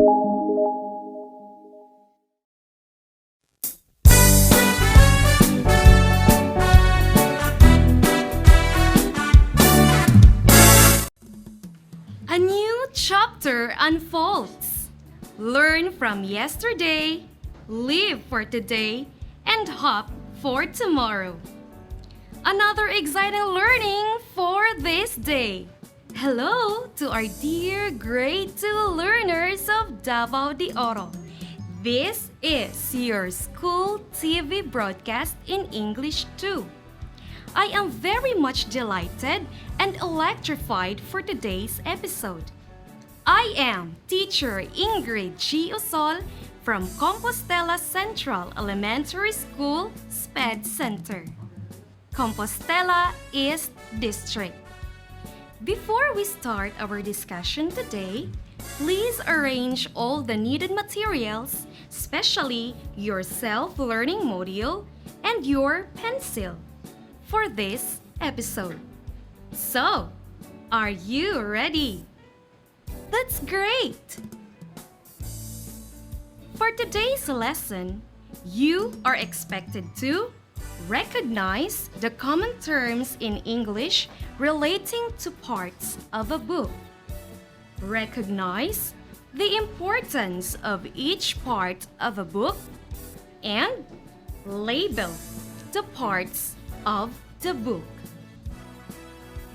A new chapter unfolds. Learn from yesterday, live for today, and hope for tomorrow. Another exciting learning for this day. Hello to our dear grade 2 learners of Davao de Oro. This is your school TV broadcast in English too. I am very much delighted and electrified for today's episode. I am teacher Ingrid Osol from Compostela Central Elementary School, SPED Center, Compostela East District. Before we start our discussion today, please arrange all the needed materials, especially your self-learning module and your pencil, for this episode. So, are you ready? That's great! For today's lesson, you are expected to recognize the common terms in English relating to parts of a book. Recognize the importance of each part of a book and label the parts of the book.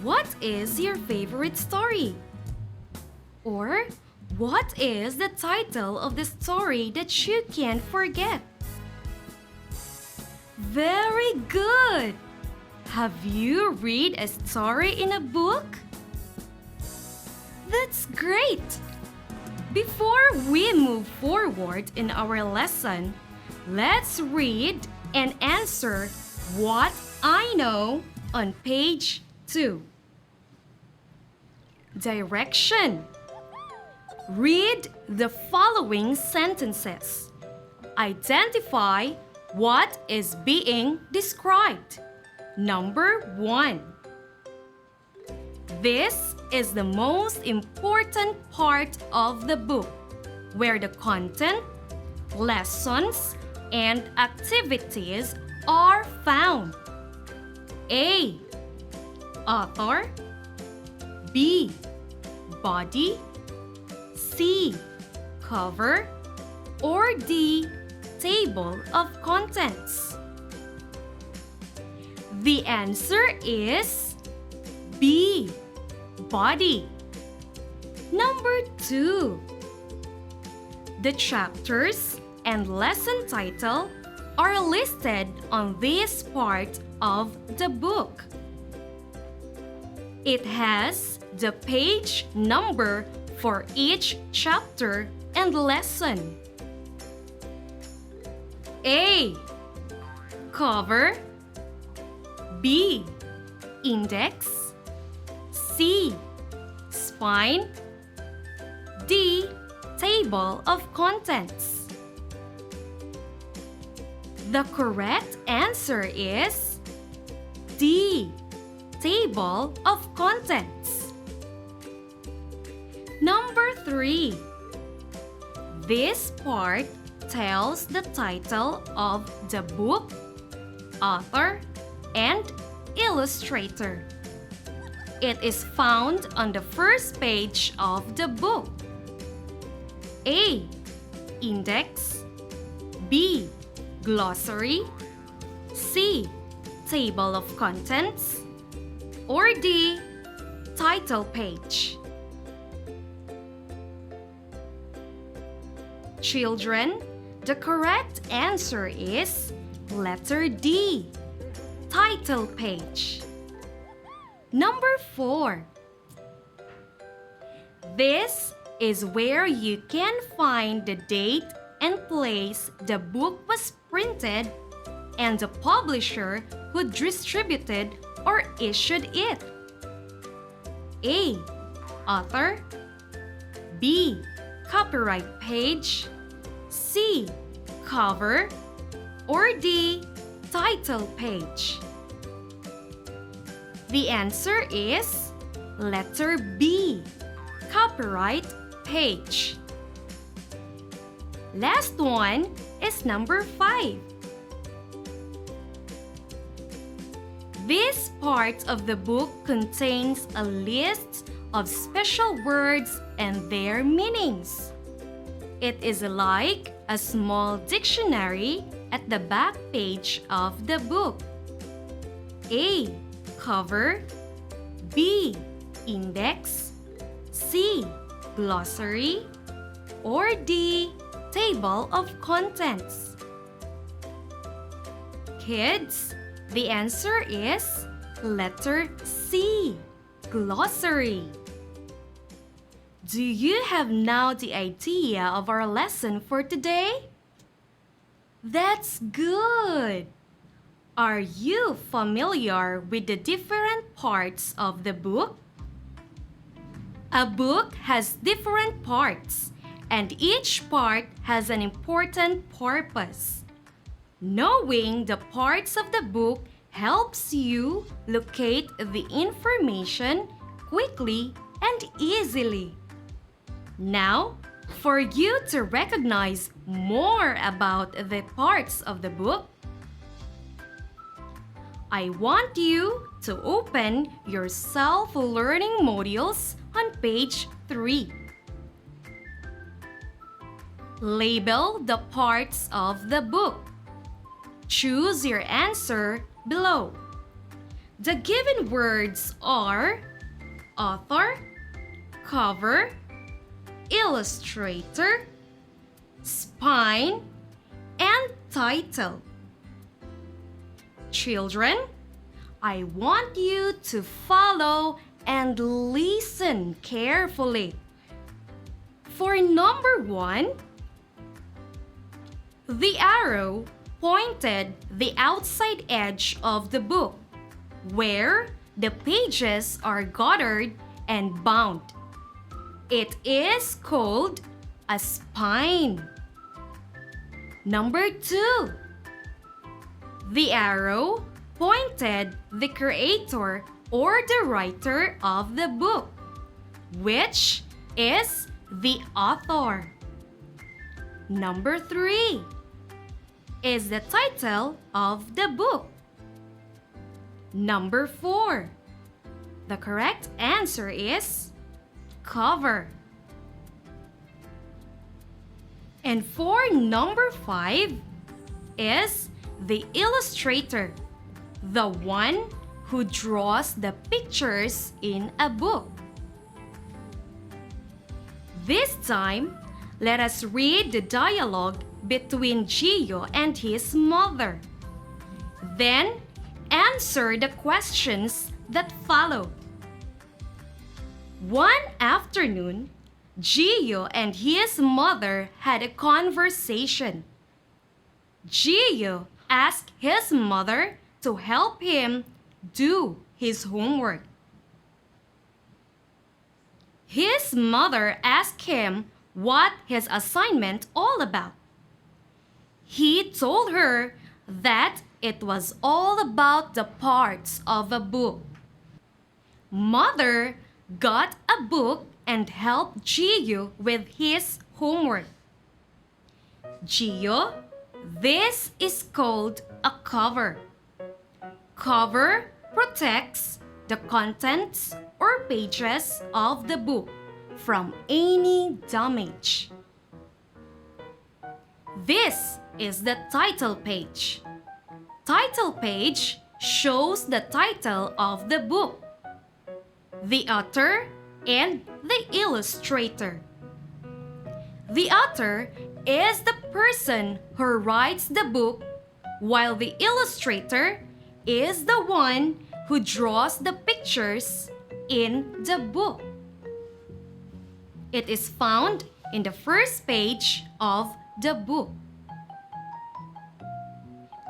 What is your favorite story? Or what is the title of the story that you can't forget? Very good! Have you read a story in a book? That's great! Before we move forward in our lesson, let's read and answer what I know on page 2. Direction. Read the following sentences. Identify what is being described. Number 1. This is the most important part of the book, where the content, lessons, and activities are found. A. Author. B. Body. C. Cover. Or D. Table of contents. The answer is B. Body. Number 2. The chapters and lesson title are listed on this part of the book. It has the page number for each chapter and lesson. A. Cover. B. Index. C. Spine. D. Table of contents. The correct answer is D. Table of contents. Number 3. This part tells the title of the book, author, and illustrator. It is found on the first page of the book. A. Index. B. Glossary. C. Table of contents. Or D. Title page. Children, the correct answer is letter D. Title page. Number 4. This is where you can find the date and place the book was printed and the publisher who distributed or issued it. A. Author. B. Copyright page. C. Cover. Or D. Title page. The answer is letter B. Copyright page. Last one is number 5. This part of the book contains a list of special words and their meanings. It is like a small dictionary at the back page of the book. A. Cover. B. Index. C. Glossary. Or D. Table of contents. Kids, the answer is letter C. Glossary. Do you have now the idea of our lesson for today? That's good! Are you familiar with the different parts of the book? A book has different parts, and each part has an important purpose. Knowing the parts of the book helps you locate the information quickly and easily. Now, for you to recognize more about the parts of the book, I want you to open your self-learning modules on page 3. Label the parts of the book. Choose your answer below. The given words are author, cover, illustrator, spine, and title. Children, I want you to follow and listen carefully. For number 1, the arrow pointed the outside edge of the book, where the pages are gathered and bound. It is called a spine. Number 2, the arrow pointed the creator or the writer of the book, which is the author. Number 3 is the title of the book. Number 4, the correct answer is cover. And for number 5 is the illustrator, the one who draws the pictures in a book. This time, let us read the dialogue between Gio and his mother. Then, answer the questions that follow. One afternoon, Gio and his mother had a conversation. Gio asked his mother to help him do his homework. His mother asked him what his assignment all about. He told her that it was all about the parts of a book. Mother got a book and helped Gio with his homework. Gio, this is called a cover. Cover protects the contents or pages of the book from any damage. This is the title page. Title page shows the title of the book, the author, and the illustrator. The author is the person who writes the book, while the illustrator is the one who draws the pictures in the book. It is found in the first page of the book.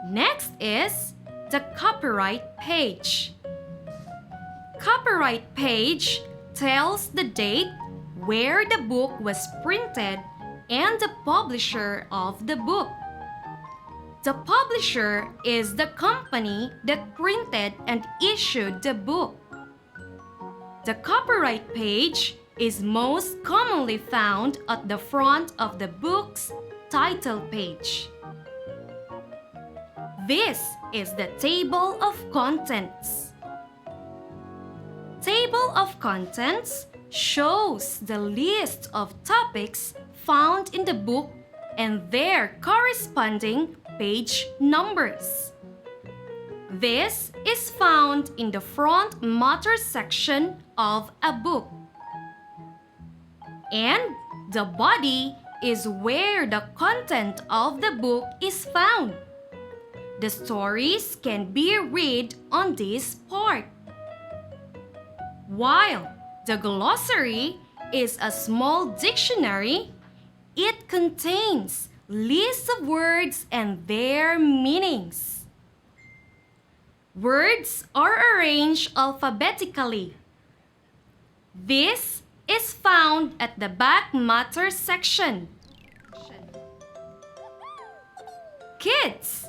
Next is the copyright page. Copyright page tells the date where the book was printed and the publisher of the book. The publisher is the company that printed and issued the book. The copyright page is most commonly found at the front of the book's title page. This is the table of contents. Table of contents shows the list of topics found in the book and their corresponding page numbers. This is found in the front matter section of a book. And the body is where the content of the book is found. The stories can be read on this part. While the glossary is a small dictionary, it contains lists of words and their meanings. Words are arranged alphabetically. This is found at the back matter section. Kids,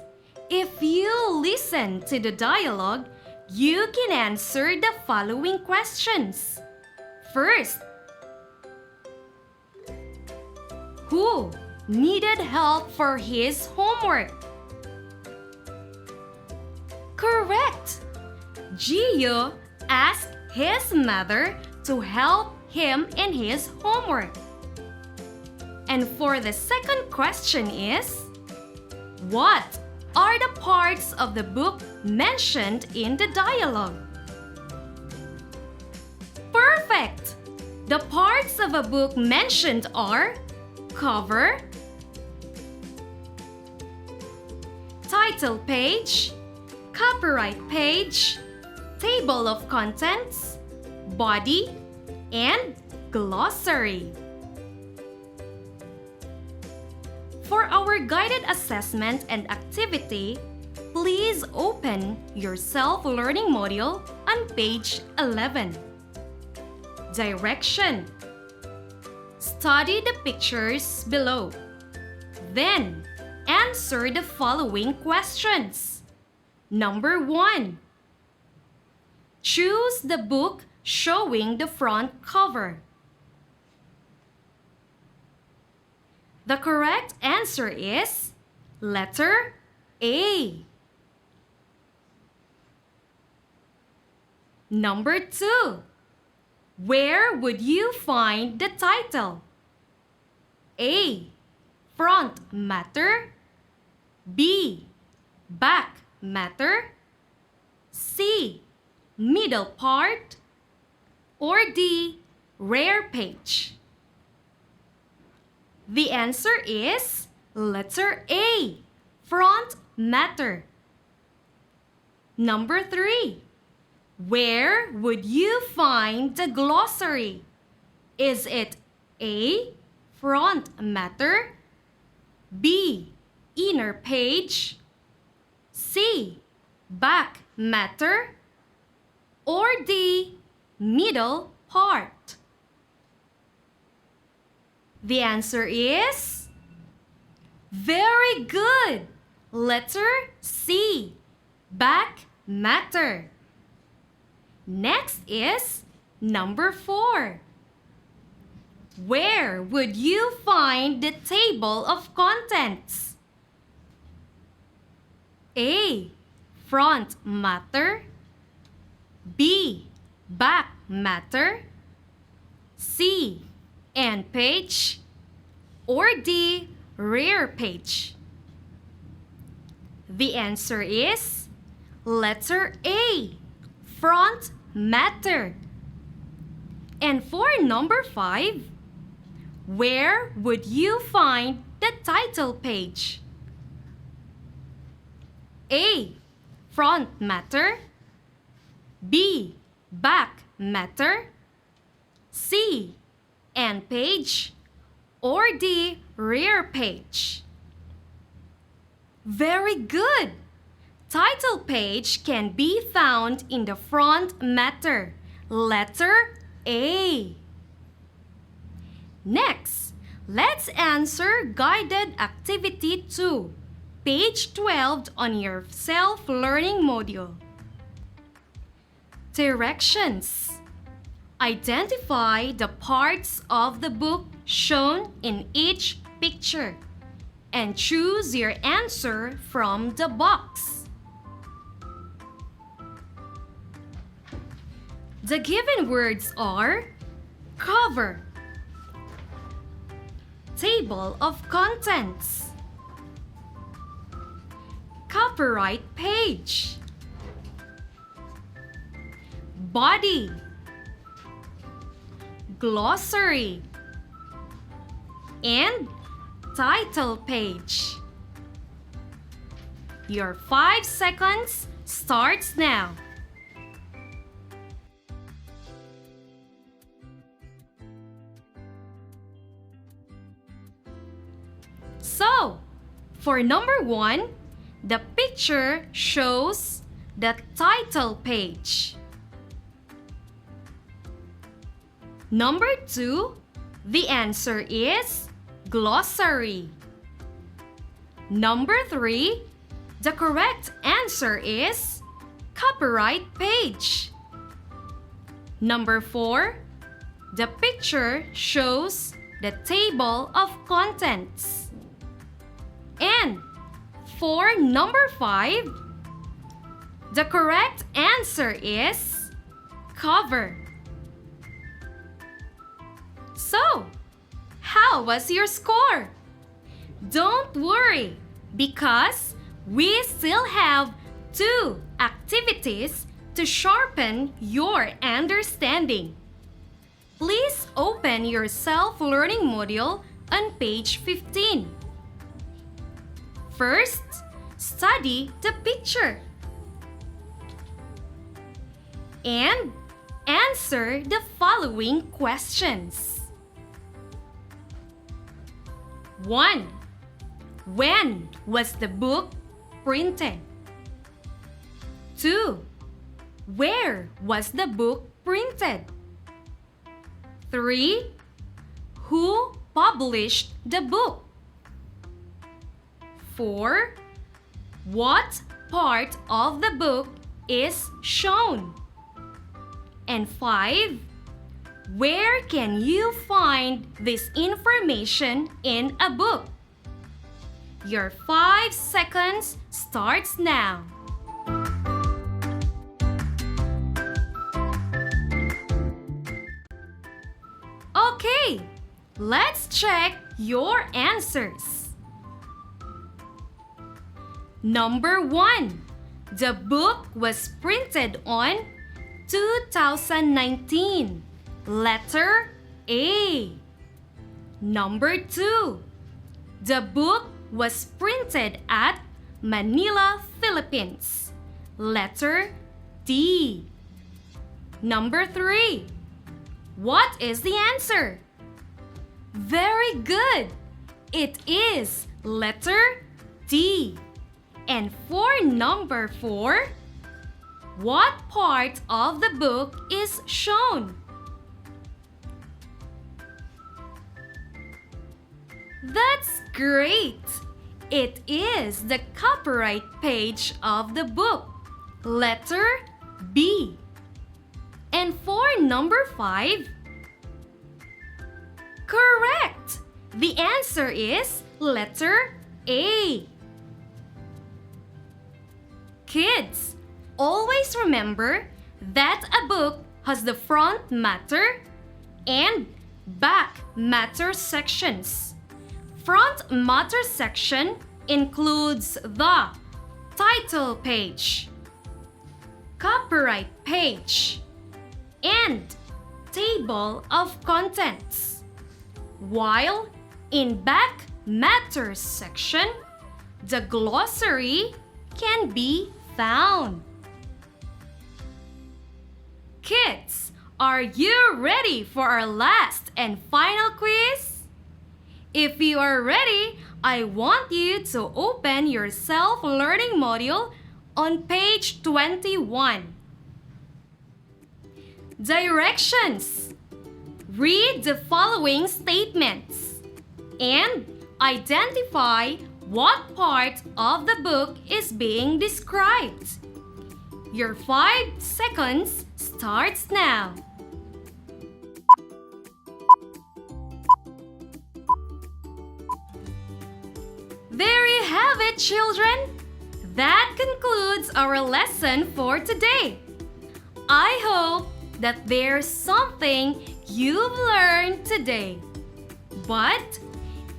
if you listen to the dialogue, you can answer the following questions. First, who needed help for his homework? Correct! Gio asked his mother to help him in his homework. And for the second question is, what are the parts of the book mentioned in the dialogue? Perfect! The parts of a book mentioned are cover, title page, copyright page, table of contents, body, and glossary. For our guided assessment and activity, please open your self-learning module on page 11. Direction. Study the pictures below. Then, answer the following questions. Number 1. Choose the book showing the front cover. The correct answer is letter A. Number 2. Where would you find the title? A. Front matter. B. Back matter. C. Middle part. Or D. Rear page. The answer is letter A. Front matter. Number 3. Where would you find the glossary? Is it A. Front matter, B. Inner page, C. Back matter, or D. Middle part? The answer is very good. Letter C. Back matter. Next is number 4. Where would you find the table of contents? A. Front matter, B. Back matter, C. End page, or D. Rear page? The answer is letter A. Front matter. And for number 5, where would you find the title page? A. Front matter, B. Back matter, C. End page, or D. Rear page? Very good! Title page can be found in the front matter, letter A. Next, let's answer guided activity 2, page 12 on your self-learning module. Directions. Identify the parts of the book shown in each picture. and choose your answer from the box. The given words are cover, table of contents, copyright page, body, glossary, and title page. Your 5 seconds starts now. So, for number 1, the picture shows the title page. Number 2, the answer is glossary. Number 3, the correct answer is copyright page. Number 4, the picture shows the table of contents. And for number 5, the correct answer is cover. So, how was your score? Don't worry, because we still have 2 activities to sharpen your understanding. Please open your self-learning module on page 15. First, study the picture and answer the following questions. 1. When was the book printed? 2. Where was the book printed? 3. Who published the book? 4. What part of the book is shown? And 5. Where can you find this information in a book? Your 5 seconds starts now. Okay, let's check your answers. Number 1. The book was printed on 2019. Letter A. Number 2. The book was printed at Manila, Philippines. Letter D. Number 3. What is the answer? Very good. It is letter D. And for number 4, what part of the book is shown? That's great! It is the copyright page of the book. Letter B. And for number 5, correct! The answer is letter A. Kids, always remember that a book has the front matter and back matter sections. Front matter section includes the title page, copyright page, and table of contents, while in back matter section, the glossary can be found. Kids, are you ready for our last and final quiz? If you are ready, I want you to open your self-learning module on page 21. Directions. Read the following statements and identify what part of the book is being described. Your 5 seconds starts now. children, that concludes our lesson for today. I hope that there's something you've learned today. But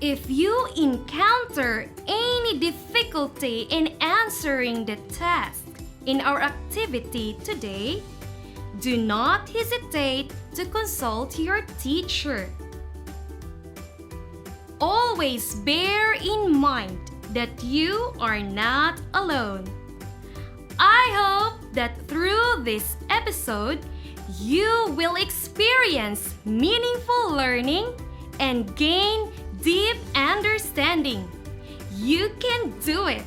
if you encounter any difficulty in answering the task in our activity today, do not hesitate to consult your teacher. Always bear in mind that you are not alone. I hope that through this episode, you will experience meaningful learning and gain deep understanding. You can do it.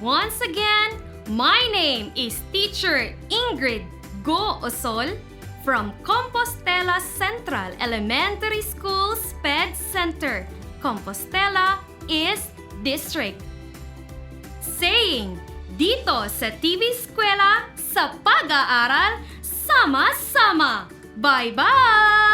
Once again, my name is Teacher Ingrid Go Osol from Compostela Central Elementary School SPED Center, Compostela East District. Saying, dito sa TV Eskwela, sa pag-aaral, sama-sama. Bye-bye!